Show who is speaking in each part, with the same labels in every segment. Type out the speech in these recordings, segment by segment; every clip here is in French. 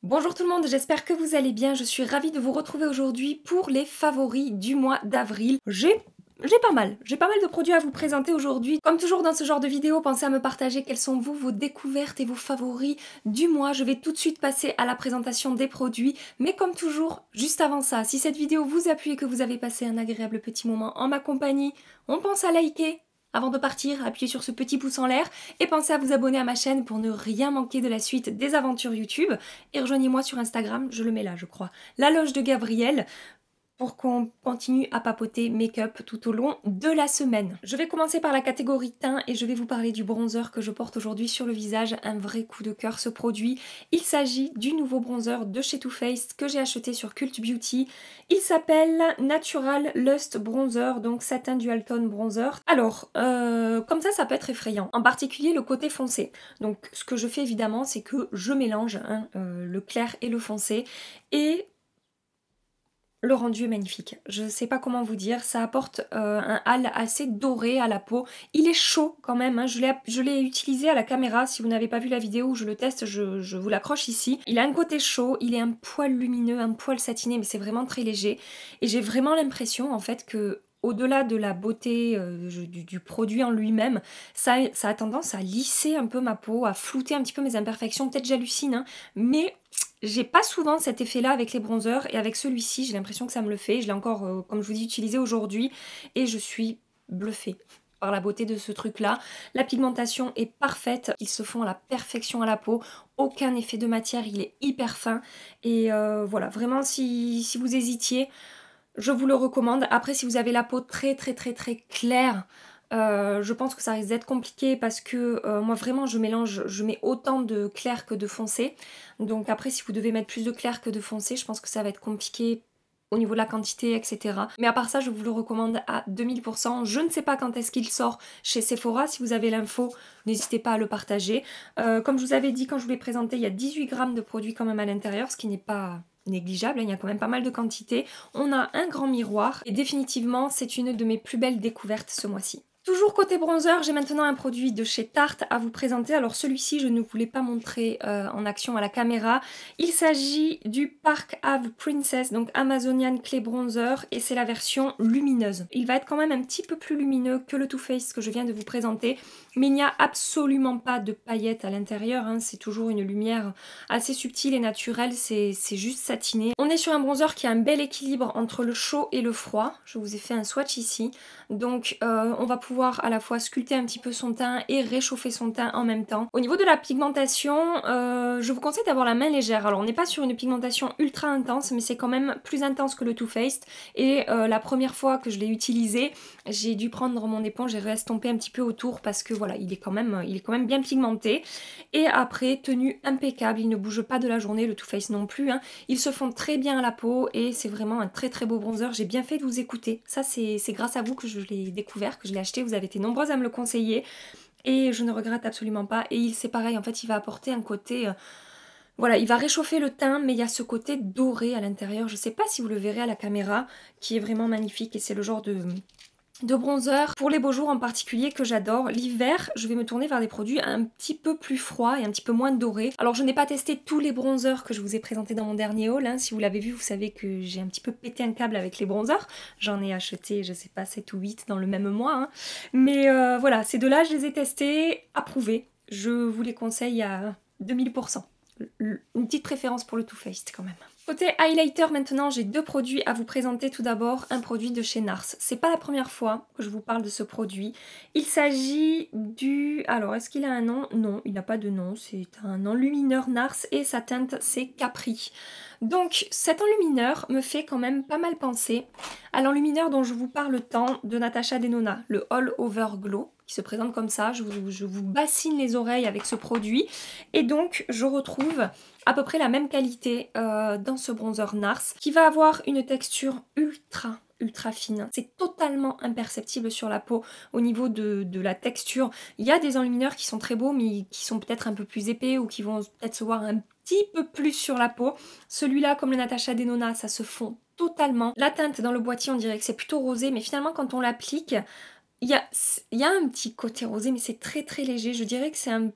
Speaker 1: Bonjour tout le monde, j'espère que vous allez bien. Je suis ravie de vous retrouver aujourd'hui pour les favoris du mois d'avril. J'ai pas mal de produits à vous présenter aujourd'hui. Comme toujours dans ce genre de vidéo, pensez à me partager quelles sont vos découvertes et vos favoris du mois. Je vais tout de suite passer à la présentation des produits, mais comme toujours, juste avant ça, si cette vidéo vous a plu et que vous avez passé un agréable petit moment en ma compagnie, on pense à liker. Avant de partir, appuyez sur ce petit pouce en l'air et pensez à vous abonner à ma chaîne pour ne rien manquer de la suite des aventures YouTube. Et rejoignez-moi sur Instagram, je le mets là je crois, la loge de Gabrielle, pour qu'on continue à papoter make-up tout au long de la semaine. Je vais commencer par la catégorie teint et je vais vous parler du bronzer que je porte aujourd'hui sur le visage. Un vrai coup de cœur ce produit. Il s'agit du nouveau bronzer de chez Too Faced que j'ai acheté sur Cult Beauty. Il s'appelle Natural Lust Bronzer, donc satin dual tone bronzer. Alors, comme ça peut être effrayant. En particulier le côté foncé. Donc ce que je fais évidemment, c'est que je mélange le clair et le foncé. Et le rendu est magnifique. Je sais pas comment vous dire, ça apporte un hâle assez doré à la peau. Il est chaud quand même, hein. Je l'ai utilisé à la caméra. Si vous n'avez pas vu la vidéo où je le teste, je vous l'accroche ici. Il a un côté chaud, il est un poil lumineux, un poil satiné, mais c'est vraiment très léger. Et j'ai vraiment l'impression en fait que au-delà de la beauté du produit en lui-même, ça a tendance à lisser un peu ma peau, à flouter un petit peu mes imperfections. Peut-être j'hallucine, hein, mais j'ai pas souvent cet effet-là avec les bronzers et avec celui-ci, j'ai l'impression que ça me le fait. Je l'ai encore, comme je vous dis, utilisé aujourd'hui et je suis bluffée par la beauté de ce truc-là. La pigmentation est parfaite, ils se font à la perfection à la peau, aucun effet de matière, il est hyper fin. Et voilà, vraiment si vous hésitiez, je vous le recommande. Après, si vous avez la peau très claire, je pense que ça risque d'être compliqué parce que moi vraiment je mélange, je mets autant de clair que de foncé. Donc après si vous devez mettre plus de clair que de foncé, je pense que ça va être compliqué au niveau de la quantité, etc. Mais à part ça, je vous le recommande à 2000%. Je ne sais pas quand est-ce qu'il sort chez Sephora. Si vous avez l'info, n'hésitez pas à le partager. Comme je vous avais dit quand je vous l'ai présenté, il y a 18 grammes de produit quand même à l'intérieur, ce qui n'est pas négligeable, il y a quand même pas mal de quantité. On a un grand miroir et définitivement c'est une de mes plus belles découvertes ce mois-ci. Toujours côté bronzer, j'ai maintenant un produit de chez Tarte à vous présenter. Alors celui-ci, je ne vous l'ai pas montré en action à la caméra. Il s'agit du Park Ave Princess, donc Amazonian Clay Bronzer, et c'est la version lumineuse. Il va être quand même un petit peu plus lumineux que le Too Faced que je viens de vous présenter, mais il n'y a absolument pas de paillettes à l'intérieur, hein. C'est toujours une lumière assez subtile et naturelle, c'est juste satiné. On est sur un bronzer qui a un bel équilibre entre le chaud et le froid. Je vous ai fait un swatch ici. Donc on va pouvoir à la fois sculpter un petit peu son teint et réchauffer son teint en même temps. Au niveau de la pigmentation, je vous conseille d'avoir la main légère. Alors on n'est pas sur une pigmentation ultra intense, mais c'est quand même plus intense que le Too Faced. Et la première fois que je l'ai utilisé, j'ai dû prendre mon éponge et restomper un petit peu autour parce que voilà, il est quand même bien pigmenté. Et après, tenue impeccable, il ne bouge pas de la journée, le Too Faced non plus, hein. Ils se font très bien à la peau et c'est vraiment un très beau bronzer. J'ai bien fait de vous écouter. Ça c'est grâce à vous que je l'ai découvert, que je l'ai acheté. Vous avez été nombreuses à me le conseiller et je ne regrette absolument pas. Et c'est pareil, en fait, il va apporter un côté... voilà, il va réchauffer le teint, mais il y a ce côté doré à l'intérieur. Je ne sais pas si vous le verrez à la caméra, qui est vraiment magnifique et c'est le genre de bronzer pour les beaux jours en particulier que j'adore. L'hiver, je vais me tourner vers des produits un petit peu plus froids et un petit peu moins dorés. Alors je n'ai pas testé tous les bronzers que je vous ai présentés dans mon dernier haul, hein. Si vous l'avez vu, vous savez que j'ai un petit peu pété un câble avec les bronzers. J'en ai acheté, je sais pas, 7 ou 8 dans le même mois, hein. Mais voilà, ces deux-là, je les ai testés, approuvés. Je vous les conseille à 2000%. Une petite préférence pour le Too Faced quand même. Côté highlighter maintenant, j'ai deux produits à vous présenter. Tout d'abord, un produit de chez NARS. C'est pas la première fois que je vous parle de ce produit. Il s'agit du... Alors, est-ce qu'il a un nom? Non, il n'a pas de nom. C'est un enlumineur NARS et sa teinte, c'est Capri. Donc, cet enlumineur me fait quand même pas mal penser à l'enlumineur dont je vous parle tant de Natasha Denona, le All Over Glow, qui se présente comme ça. Je vous bassine les oreilles avec ce produit. Et donc, je retrouve à peu près la même qualité dans ce bronzer NARS, qui va avoir une texture ultra fine. C'est totalement imperceptible sur la peau au niveau de la texture. Il y a des enlumineurs qui sont très beaux, mais qui sont peut-être un peu plus épais ou qui vont peut-être se voir un petit peu plus sur la peau. Celui-là, comme le Natasha Denona, ça se fond totalement. La teinte dans le boîtier, on dirait que c'est plutôt rosé, mais finalement, quand on l'applique, il y a un petit côté rosé, mais c'est très léger. Je dirais que c'est un...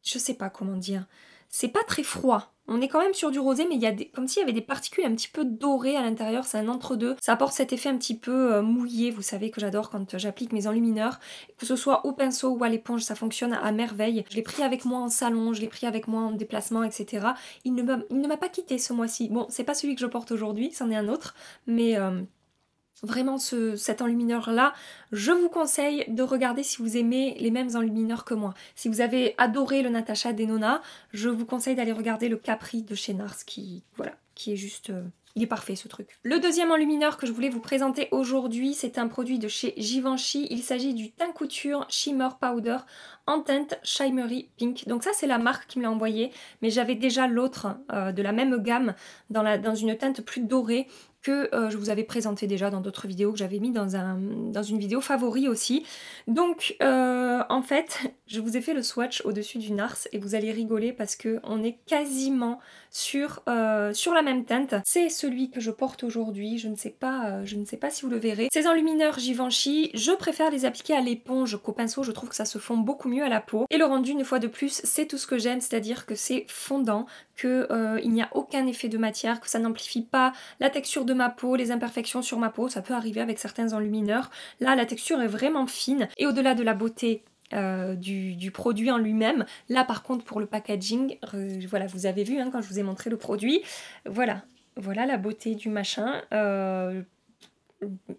Speaker 1: Je sais pas comment dire. C'est pas très froid. On est quand même sur du rosé, mais il y a comme s'il y avait des particules un petit peu dorées à l'intérieur, c'est un entre-deux. Ça apporte cet effet un petit peu mouillé, vous savez que j'adore quand j'applique mes enlumineurs. Que ce soit au pinceau ou à l'éponge, ça fonctionne à merveille. Je l'ai pris avec moi en salon, je l'ai pris avec moi en déplacement, etc. Il ne m'a pas quitté ce mois-ci. Bon, c'est pas celui que je porte aujourd'hui, c'en est un autre, mais... Vraiment cet enlumineur là, je vous conseille de regarder si vous aimez les mêmes enlumineurs que moi. Si vous avez adoré le Natasha Denona, je vous conseille d'aller regarder le Capri de chez Nars qui est juste... il est parfait ce truc. Le deuxième enlumineur que je voulais vous présenter aujourd'hui, c'est un produit de chez Givenchy. Il s'agit du Teint Couture Shimmer Powder en teinte Shimmery Pink. Donc ça c'est la marque qui me l'a envoyé, mais j'avais déjà l'autre de la même gamme dans une teinte plus dorée que je vous avais présenté déjà dans d'autres vidéos que j'avais mis dans une vidéo favori aussi. Donc en fait, je vous ai fait le swatch au-dessus du Nars et vous allez rigoler parce que on est quasiment sur la même teinte. C'est celui que je porte aujourd'hui, je ne sais pas si vous le verrez. Ces enlumineurs Givenchy, je préfère les appliquer à l'éponge qu'au pinceau, je trouve que ça se fond beaucoup mieux à la peau. Et le rendu, une fois de plus, c'est tout ce que j'aime, c'est-à-dire que c'est fondant, qu'il n'y a aucun effet de matière, que ça n'amplifie pas la texture de ma peau, les imperfections sur ma peau, ça peut arriver avec certains enlumineurs. Là, la texture est vraiment fine et au-delà de la beauté du produit en lui-même, là par contre pour le packaging, voilà, vous avez vu hein, quand je vous ai montré le produit, voilà la beauté du machin.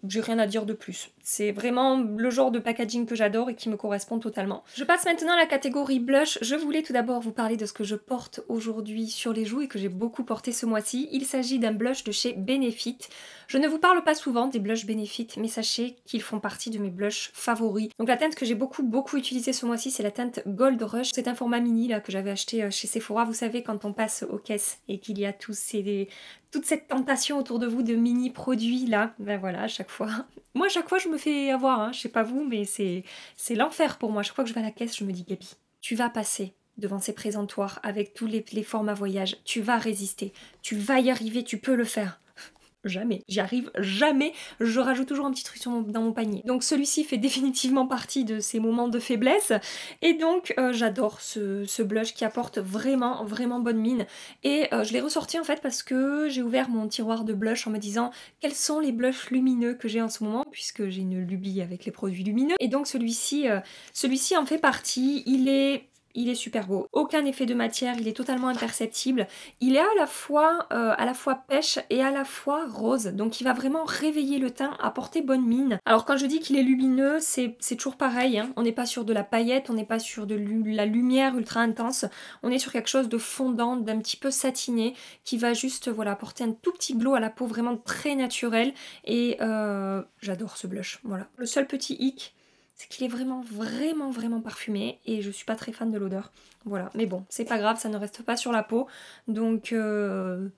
Speaker 1: J'ai rien à dire de plus. C'est vraiment le genre de packaging que j'adore et qui me correspond totalement. Je passe maintenant à la catégorie blush. Je voulais tout d'abord vous parler de ce que je porte aujourd'hui sur les joues et que j'ai beaucoup porté ce mois-ci. Il s'agit d'un blush de chez Benefit. Je ne vous parle pas souvent des blushs Benefit, mais sachez qu'ils font partie de mes blushs favoris. Donc la teinte que j'ai beaucoup utilisée ce mois-ci, c'est la teinte Gold Rush. C'est un format mini là que j'avais acheté chez Sephora. Vous savez, quand on passe aux caisses et qu'il y a toute cette tentation autour de vous de mini produits là, ben voilà, à chaque fois. Moi, à chaque fois, je me fais avoir, hein. Je sais pas vous, mais c'est l'enfer pour moi. Chaque fois que je vais à la caisse, je me dis, Gabi, tu vas passer devant ces présentoirs avec tous les formats voyage. Tu vas résister. Tu vas y arriver, tu peux le faire. Jamais, j'y arrive jamais, je rajoute toujours un petit truc dans mon panier. Donc celui-ci fait définitivement partie de ces moments de faiblesse et donc j'adore ce blush qui apporte vraiment bonne mine et je l'ai ressorti en fait parce que j'ai ouvert mon tiroir de blush en me disant quels sont les blushs lumineux que j'ai en ce moment puisque j'ai une lubie avec les produits lumineux et donc celui-ci en fait partie. Il est super beau, aucun effet de matière, il est totalement imperceptible. Il est à la fois pêche et à la fois rose, donc il va vraiment réveiller le teint, apporter bonne mine. Alors quand je dis qu'il est lumineux, c'est toujours pareil, hein. On n'est pas sur de la paillette, on n'est pas sur de la lumière ultra intense, on est sur quelque chose de fondant, d'un petit peu satiné, qui va juste voilà, apporter un tout petit glow à la peau vraiment très naturel. Et j'adore ce blush, voilà. Le seul petit hic, c'est qu'il est vraiment parfumé et je suis pas très fan de l'odeur. Voilà, mais bon, c'est pas grave, ça ne reste pas sur la peau. Donc, je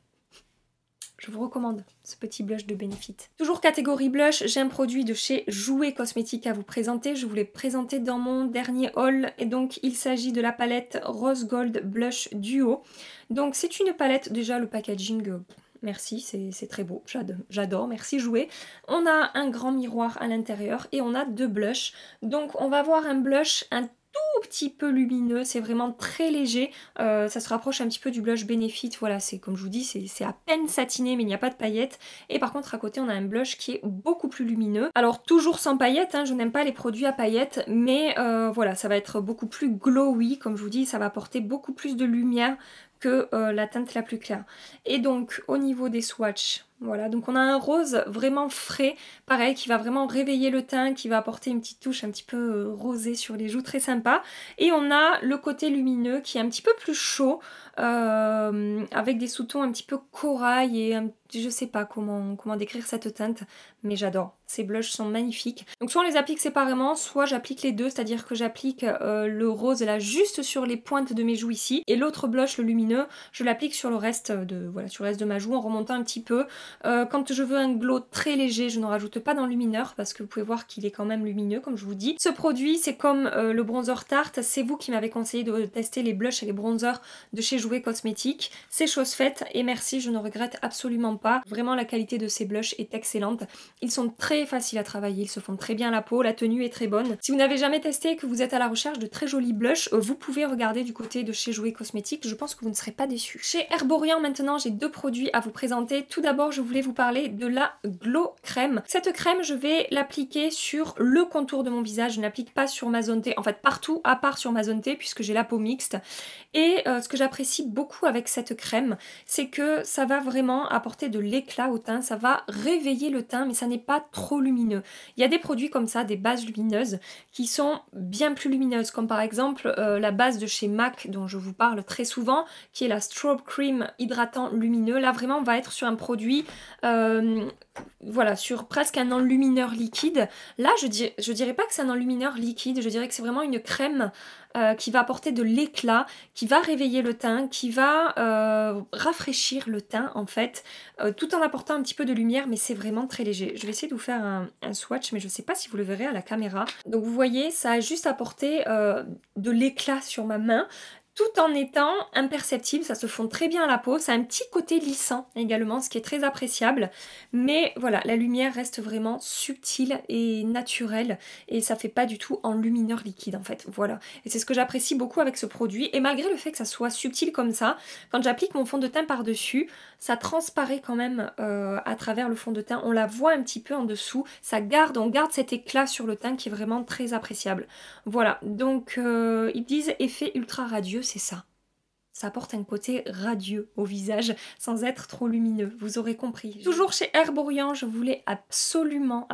Speaker 1: vous recommande ce petit blush de Benefit. Toujours catégorie blush, j'ai un produit de chez Jouer Cosmétique à vous présenter. Je vous l'ai présenté dans mon dernier haul et donc il s'agit de la palette Rose Gold Blush Duo. Donc c'est une palette, déjà le packaging... merci, c'est très beau, j'adore, merci Jouer. On a un grand miroir à l'intérieur et on a deux blushs. Donc on va avoir un blush un tout petit peu lumineux, c'est vraiment très léger. Ça se rapproche un petit peu du blush Benefit, voilà, c'est comme je vous dis, c'est à peine satiné mais il n'y a pas de paillettes. Et par contre à côté on a un blush qui est beaucoup plus lumineux. Alors toujours sans paillettes, hein, je n'aime pas les produits à paillettes, mais voilà, ça va être beaucoup plus glowy, comme je vous dis, ça va apporter beaucoup plus de lumière que la teinte la plus claire. Et donc au niveau des swatchs, voilà, donc on a un rose vraiment frais, pareil, qui va vraiment réveiller le teint, qui va apporter une petite touche un petit peu rosée sur les joues, très sympa. Et on a le côté lumineux qui est un petit peu plus chaud, avec des sous-tons un petit peu corail et je sais pas comment décrire cette teinte, mais j'adore. Ces blushs sont magnifiques. Donc soit on les applique séparément, soit j'applique les deux, c'est-à-dire que j'applique le rose là juste sur les pointes de mes joues ici, et l'autre blush, le lumineux, je l'applique sur le reste de ma joue en remontant un petit peu. Quand je veux un glow très léger, je ne rajoute pas d'enlumineur parce que vous pouvez voir qu'il est quand même lumineux comme je vous dis. Ce produit, c'est comme le bronzer Tarte, c'est vous qui m'avez conseillé de tester les blushs et les bronzers de chez Jouer Cosmétiques. C'est chose faite et merci, je ne regrette absolument pas. Vraiment, la qualité de ces blushs est excellente. Ils sont très faciles à travailler, ils se font très bien la peau, la tenue est très bonne. Si vous n'avez jamais testé et que vous êtes à la recherche de très jolis blushs, vous pouvez regarder du côté de chez Jouer Cosmétiques, je pense que vous ne serez pas déçus. Chez Herborian maintenant, j'ai deux produits à vous présenter. Tout d'abord, je voulais vous parler de la Glow Crème. Cette crème, je vais l'appliquer sur le contour de mon visage, je n'applique pas sur ma zone T, en fait partout à part sur ma zone T puisque j'ai la peau mixte. Et ce que j'apprécie beaucoup avec cette crème, c'est que ça va vraiment apporter de l'éclat au teint, ça va réveiller le teint mais ça n'est pas trop lumineux. Il y a des produits comme ça, des bases lumineuses, qui sont bien plus lumineuses, comme par exemple la base de chez MAC dont je vous parle très souvent, qui est la Strobe Cream hydratant lumineux. Là vraiment on va être sur un produit voilà, sur presque un enlumineur liquide. Là je dirais pas que c'est un enlumineur liquide, je dirais que c'est vraiment une crème qui va apporter de l'éclat, qui va réveiller le teint, qui va rafraîchir le teint en fait, tout en apportant un petit peu de lumière, mais c'est vraiment très léger. Je vais essayer de vous faire un swatch, mais je ne sais pas si vous le verrez à la caméra. Donc vous voyez, ça a juste apporté de l'éclat sur ma main, tout en étant imperceptible, ça se fond très bien à la peau, ça a un petit côté lissant également, ce qui est très appréciable, mais voilà, la lumière reste vraiment subtile et naturelle, et ça fait pas du tout enlumineur liquide en fait, voilà. Et c'est ce que j'apprécie beaucoup avec ce produit, et malgré le fait que ça soit subtil comme ça, quand j'applique mon fond de teint par-dessus, ça transparaît quand même à travers le fond de teint, on la voit un petit peu en dessous, on garde cet éclat sur le teint qui est vraiment très appréciable. Voilà, donc ils disent effet ultra radieux, c'est ça. Ça apporte un côté radieux au visage sans être trop lumineux, vous aurez compris. Toujours chez Herborian, je voulais absolument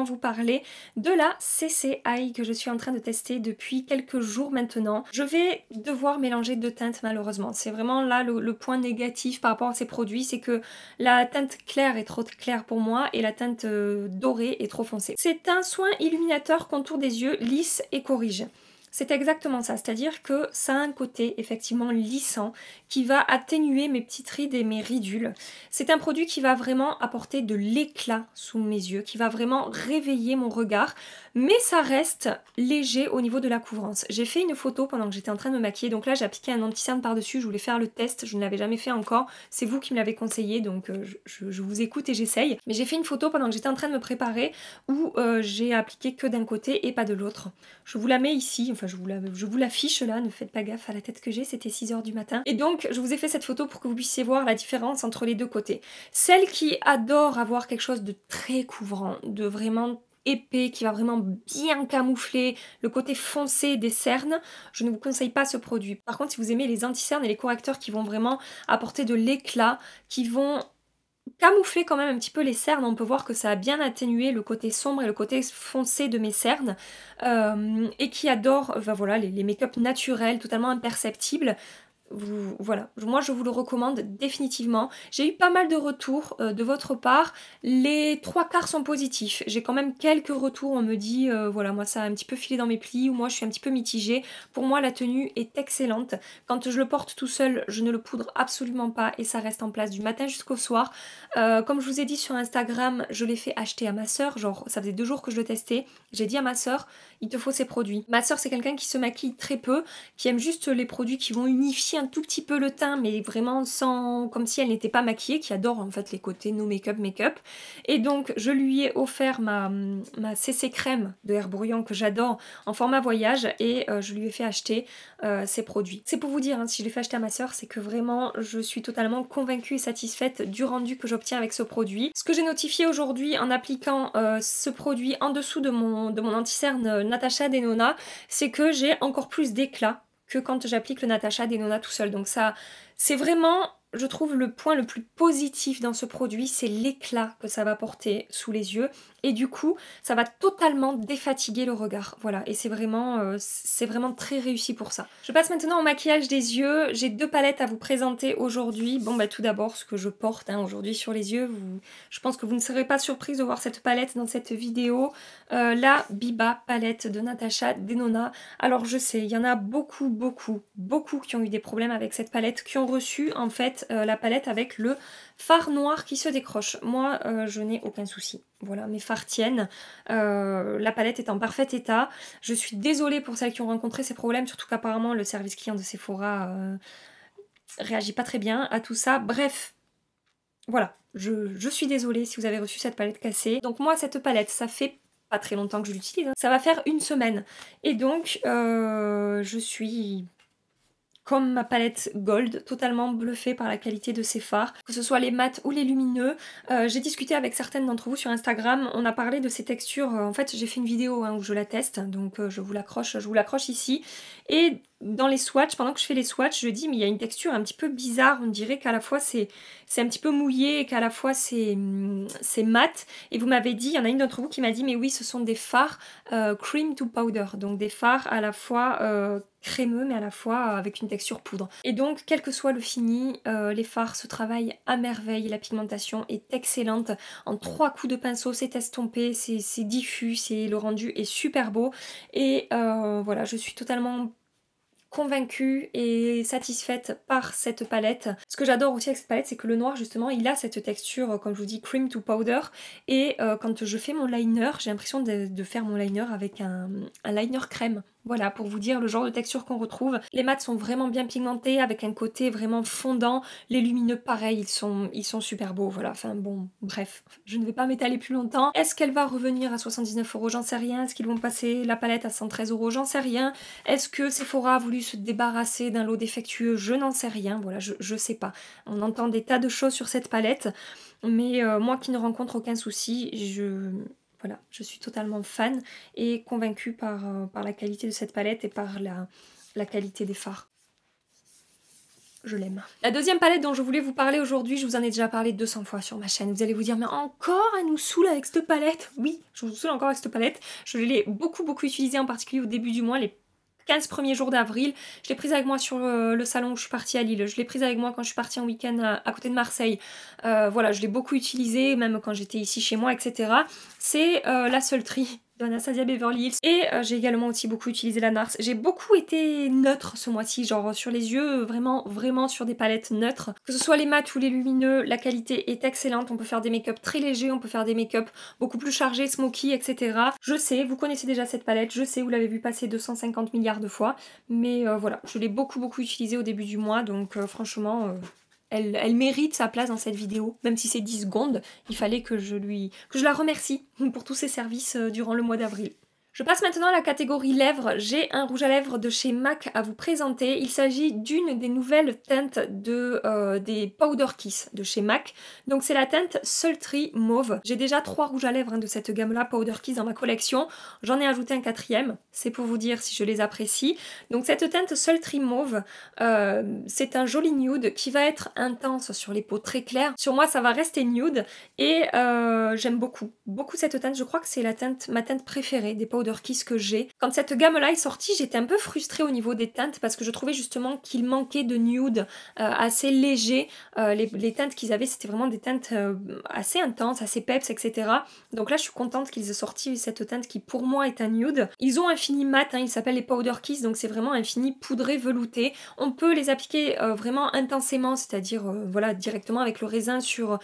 Speaker 1: vous parler de la CC Eye que je suis en train de tester depuis quelques jours maintenant. Je vais devoir mélanger deux teintes malheureusement. C'est vraiment là le point négatif par rapport à ces produits, c'est que la teinte claire est trop claire pour moi et la teinte dorée est trop foncée. C'est un soin illuminateur contour des yeux lisse et corrige. C'est exactement ça, c'est-à-dire que ça a un côté effectivement lissant qui va atténuer mes petites rides et mes ridules. C'est un produit qui va vraiment apporter de l'éclat sous mes yeux, qui va vraiment réveiller mon regard, mais ça reste léger au niveau de la couvrance. J'ai fait une photo pendant que j'étais en train de me maquiller, donc là j'ai appliqué un anti-cerne par-dessus, je voulais faire le test, je ne l'avais jamais fait encore, c'est vous qui me l'avez conseillé, donc je vous écoute et j'essaye. Mais j'ai fait une photo pendant que j'étais en train de me préparer où j'ai appliqué que d'un côté et pas de l'autre. Je vous la mets ici, enfin je vous l'affiche là, ne faites pas gaffe à la tête que j'ai, c'était 6 h du matin. Et donc je vous ai fait cette photo pour que vous puissiez voir la différence entre les deux côtés. Celle qui adore avoir quelque chose de très couvrant, de vraiment épais, qui va vraiment bien camoufler le côté foncé des cernes, je ne vous conseille pas ce produit. Par contre, si vous aimez les anti-cernes et les correcteurs qui vont vraiment apporter de l'éclat, qui vont camoufler quand même un petit peu les cernes, on peut voir que ça a bien atténué le côté sombre et le côté foncé de mes cernes, et qui adore voilà, les make-up naturels, totalement imperceptibles. Voilà, moi je vous le recommande définitivement. J'ai eu pas mal de retours de votre part, les 3/4 sont positifs. J'ai quand même quelques retours, on me dit voilà, moi ça a un petit peu filé dans mes plis ou moi je suis un petit peu mitigée. Pour moi la tenue est excellente. Quand je le porte tout seul, je ne le poudre absolument pas et ça reste en place du matin jusqu'au soir. Comme je vous ai dit sur Instagram, je l'ai fait acheter à ma soeur, genre ça faisait 2 jours que je le testais. J'ai dit à ma soeur, il te faut ces produits. Ma soeur c'est quelqu'un qui se maquille très peu, qui aime juste les produits qui vont unifier un tout petit peu le teint, mais vraiment sans, comme si elle n'était pas maquillée, qui adore en fait les côtés no make-up, make-up. Et donc je lui ai offert ma CC crème de Herborian que j'adore en format voyage et je lui ai fait acheter ces produits. C'est pour vous dire, hein, si je l'ai fait acheter à ma soeur, c'est que vraiment je suis totalement convaincue et satisfaite du rendu que j'obtiens avec ce produit. Ce que j'ai notifié aujourd'hui en appliquant ce produit en dessous de mon anti-cerne Natasha Denona, c'est que j'ai encore plus d'éclat que quand j'applique le Natasha Denona tout seul. Donc ça, c'est vraiment, je trouve, le point le plus positif dans ce produit, c'est l'éclat que ça va porter sous les yeux et du coup ça va totalement défatiguer le regard. Voilà, et c'est vraiment très réussi pour ça. Je passe maintenant au maquillage des yeux. J'ai deux palettes à vous présenter aujourd'hui. Bon bah tout d'abord ce que je porte aujourd'hui sur les yeux. Je pense que vous ne serez pas surprise de voir cette palette dans cette vidéo. La Biba palette de Natasha Denona. Alors je sais, il y en a beaucoup qui ont eu des problèmes avec cette palette, qui ont reçu en fait la palette avec le fard noir qui se décroche. Moi je n'ai aucun souci. Voilà, mes fards tiennent. La palette est en parfait état. Je suis désolée pour celles qui ont rencontré ces problèmes, surtout qu'apparemment le service client de Sephora réagit pas très bien à tout ça. Bref, voilà, je suis désolée si vous avez reçu cette palette cassée. Donc moi cette palette, ça fait pas très longtemps que je l'utilise, hein. Ça va faire une semaine. Et donc je suis comme ma palette Gold, totalement bluffée par la qualité de ces fards, que ce soit les mats ou les lumineux. J'ai discuté avec certaines d'entre vous sur Instagram, on a parlé de ces textures, en fait j'ai fait une vidéo où je la teste, donc je vous l'accroche ici. Et dans les swatchs, pendant que je fais les swatchs, je dis mais il y a une texture un petit peu bizarre, on dirait qu'à la fois c'est un petit peu mouillé et qu'à la fois c'est mat. Et vous m'avez dit, il y en a une d'entre vous qui m'a dit mais oui ce sont des fards cream to powder, donc des fards à la fois crémeux mais à la fois avec une texture poudre. Et donc quel que soit le fini, les fards se travaillent à merveille, la pigmentation est excellente. En 3 coups de pinceau c'est estompé, c'est diffus, le rendu est super beau. Et voilà, je suis totalement convaincue et satisfaite par cette palette. Ce que j'adore aussi avec cette palette, c'est que le noir justement il a cette texture comme je vous dis cream to powder, et quand je fais mon liner, j'ai l'impression de faire mon liner avec un liner crème. Voilà, pour vous dire le genre de texture qu'on retrouve. Les mats sont vraiment bien pigmentés avec un côté vraiment fondant. Les lumineux pareil, ils sont super beaux. Voilà, enfin bon, bref, je ne vais pas m'étaler plus longtemps. Est-ce qu'elle va revenir à 79 €? J'en sais rien. Est-ce qu'ils vont passer la palette à 113 €? J'en sais rien. Est-ce que Sephora a voulu se débarrasser d'un lot défectueux? Je n'en sais rien. Voilà, je sais pas. On entend des tas de choses sur cette palette, mais moi qui ne rencontre aucun souci, voilà, je suis totalement fan et convaincue par la qualité de cette palette et par la qualité des fards. Je l'aime. La deuxième palette dont je voulais vous parler aujourd'hui, je vous en ai déjà parlé 200 fois sur ma chaîne. Vous allez vous dire, mais encore elle nous saoule avec cette palette? Oui, je vous saoule encore avec cette palette. Je l'ai beaucoup utilisée, en particulier au début du mois, les 15 premiers jours d'avril. Je l'ai prise avec moi sur le salon où je suis partie à Lille. Je l'ai prise avec moi quand je suis partie en week-end à côté de Marseille. Voilà, je l'ai beaucoup utilisée, même quand j'étais ici chez moi, etc. C'est la Sultry de Anastasia Beverly Hills. Et j'ai également aussi beaucoup utilisé la NARS. J'ai beaucoup été neutre ce mois-ci, genre sur les yeux, vraiment sur des palettes neutres. Que ce soit les mats ou les lumineux, la qualité est excellente. On peut faire des make-up très légers, on peut faire des make-up beaucoup plus chargés, smoky, etc. Je sais, vous connaissez déjà cette palette, je sais, vous l'avez vu passer 250 milliards de fois, mais voilà, je l'ai beaucoup utilisée au début du mois, donc franchement... Elle mérite sa place dans cette vidéo, même si c'est 10 secondes, il fallait que je la remercie pour tous ses services durant le mois d'avril. Je passe maintenant à la catégorie lèvres. J'ai un rouge à lèvres de chez MAC à vous présenter. Il s'agit d'une des nouvelles teintes des Powder Kiss de chez MAC. Donc c'est la teinte Sultry Mauve. J'ai déjà 3 rouges à lèvres de cette gamme-là, Powder Kiss, dans ma collection. J'en ai ajouté un 4e, c'est pour vous dire si je les apprécie. Donc cette teinte Sultry Mauve, c'est un joli nude qui va être intense sur les peaux très claires. Sur moi ça va rester nude et j'aime beaucoup cette teinte. Je crois que c'est ma teinte préférée des Powder Kiss que j'ai. Quand cette gamme-là est sortie, j'étais un peu frustrée au niveau des teintes parce que je trouvais justement qu'il manquait de nude assez léger. Les teintes qu'ils avaient, c'était vraiment des teintes assez intenses, assez peps, etc. Donc là, je suis contente qu'ils aient sorti cette teinte qui pour moi est un nude. Ils ont un fini mat, hein, il s'appelle les Powder Kiss, donc c'est vraiment un fini poudré velouté. On peut les appliquer vraiment intensément, c'est-à-dire voilà, directement avec le raisin sur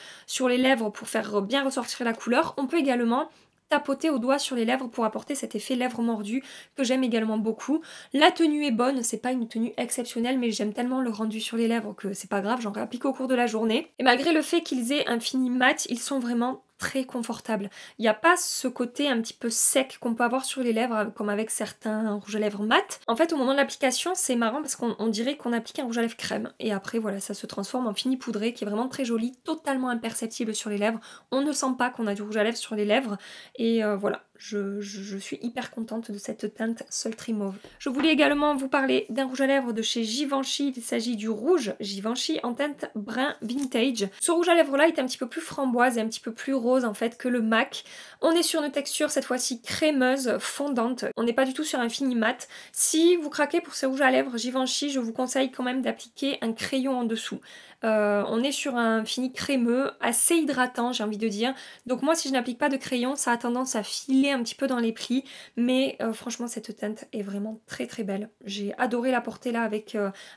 Speaker 1: les lèvres pour faire bien ressortir la couleur. On peut également tapoter au doigt sur les lèvres pour apporter cet effet lèvres mordues que j'aime également beaucoup. La tenue est bonne, c'est pas une tenue exceptionnelle, mais j'aime tellement le rendu sur les lèvres que c'est pas grave, j'en réapplique au cours de la journée. Et malgré le fait qu'ils aient un fini mat, ils sont vraiment très confortable. Il n'y a pas ce côté un petit peu sec qu'on peut avoir sur les lèvres comme avec certains rouges à lèvres mat. En fait au moment de l'application c'est marrant parce qu'on dirait qu'on applique un rouge à lèvres crème et après voilà ça se transforme en fini poudré qui est vraiment très joli, totalement imperceptible sur les lèvres. On ne sent pas qu'on a du rouge à lèvres sur les lèvres et voilà. je suis hyper contente de cette teinte Sultry Mauve. Je voulais également vous parler d'un rouge à lèvres de chez Givenchy. Il s'agit du rouge Givenchy en teinte brun vintage. Ce rouge à lèvres là est un petit peu plus framboise et un petit peu plus rose en fait que le MAC. On est sur une texture cette fois-ci crémeuse, fondante. On n'est pas du tout sur un fini mat. Si vous craquez pour ces rouges à lèvres Givenchy, je vous conseille quand même d'appliquer un crayon en dessous. On est sur un fini crémeux, assez hydratant j'ai envie de dire. Donc moi si je n'applique pas de crayon, ça a tendance à filer un petit peu dans les plis. Mais franchement cette teinte est vraiment très très belle. J'ai adoré la porter là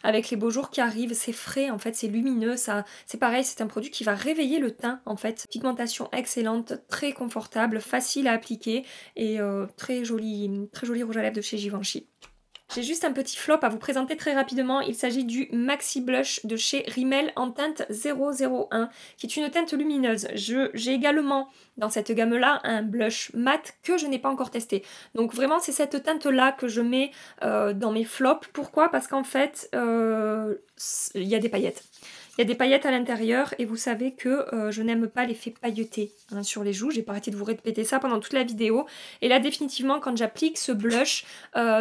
Speaker 1: avec les beaux jours qui arrivent. C'est frais en fait, c'est lumineux. C'est pareil, c'est un produit qui va réveiller le teint en fait. Pigmentation excellente, très confortable, facile à appliquer et très joli rouge à lèvres de chez Givenchy. J'ai juste un petit flop à vous présenter très rapidement. Il s'agit du Maxi Blush de chez Rimmel en teinte 001, qui est une teinte lumineuse. J'ai également dans cette gamme-là un blush mat que je n'ai pas encore testé. Donc vraiment, c'est cette teinte-là que je mets dans mes flops. Pourquoi? Parce qu'en fait, il y a des paillettes. Il y a des paillettes à l'intérieur et vous savez que je n'aime pas l'effet pailleté sur les joues. J'ai pas arrêté de vous répéter ça pendant toute la vidéo. Et là définitivement quand j'applique ce blush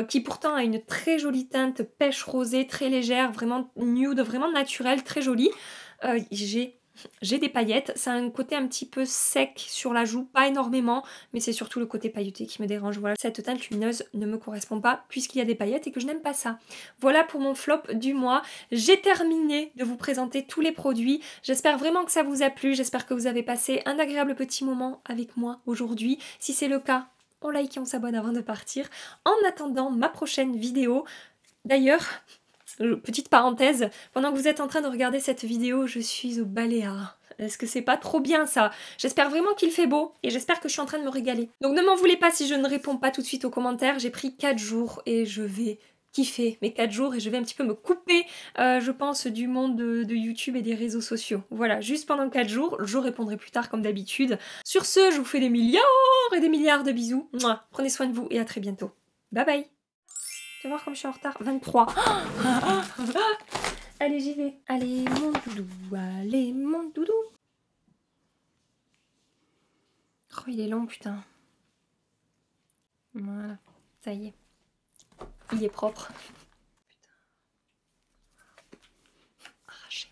Speaker 1: qui pourtant a une très jolie teinte pêche rosée, très légère, vraiment nude, vraiment naturelle, très jolie, j'ai des paillettes, ça a un côté un petit peu sec sur la joue, pas énormément, mais c'est surtout le côté pailleté qui me dérange. Voilà, cette teinte lumineuse ne me correspond pas puisqu'il y a des paillettes et que je n'aime pas ça. Voilà pour mon flop du mois. J'ai terminé de vous présenter tous les produits. J'espère vraiment que ça vous a plu, j'espère que vous avez passé un agréable petit moment avec moi aujourd'hui. Si c'est le cas, on like et on s'abonne avant de partir. En attendant ma prochaine vidéo, d'ailleurs... Petite parenthèse, pendant que vous êtes en train de regarder cette vidéo, je suis au Baléares. Est-ce que c'est pas trop bien ça? J'espère vraiment qu'il fait beau et j'espère que je suis en train de me régaler. Donc ne m'en voulez pas si je ne réponds pas tout de suite aux commentaires. J'ai pris 4 jours et je vais kiffer mes 4 jours et je vais un petit peu me couper, je pense, du monde de YouTube et des réseaux sociaux. Voilà, juste pendant 4 jours, je répondrai plus tard comme d'habitude. Sur ce, je vous fais des milliards et des milliards de bisous. Mouah. Prenez soin de vous et à très bientôt. Bye bye. Tu vas voir comme je suis en retard. 23. Allez, j'y vais. Allez, mon doudou. Allez, mon doudou. Oh, il est long, putain. Voilà. Ça y est. Il est propre. Putain. Arraché.